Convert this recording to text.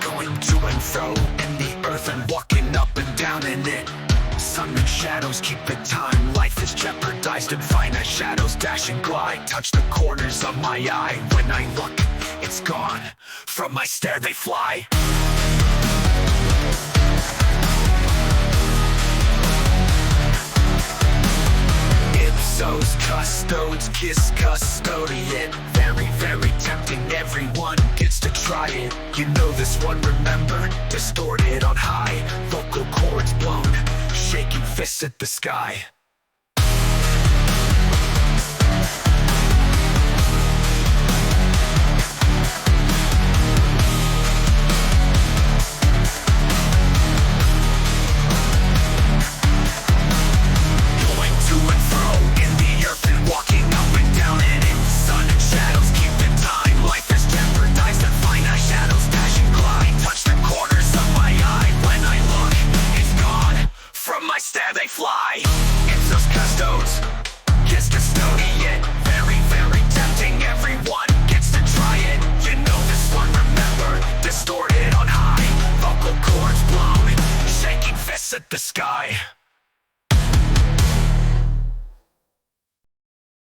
going to and fro in the earth and walking up and down in it. Sun and shadows keep the time, life is jeopardized and finite shadows dash and glide. Touch the corners of my eye, when I look, it's gone, from my stare they fly. Ipsos custodes, kiss custodian. Very, very tempting, everyone gets to try it. You know this one, remember? Distorted on high, vocal cords blown, shaking fists at the sky. They fly. Ipsos custodes, kiss custodian. Very, very tempting, everyone gets to try it. You know this one, remember? Distorted on high, vocal cords blown, shaking fists at the sky.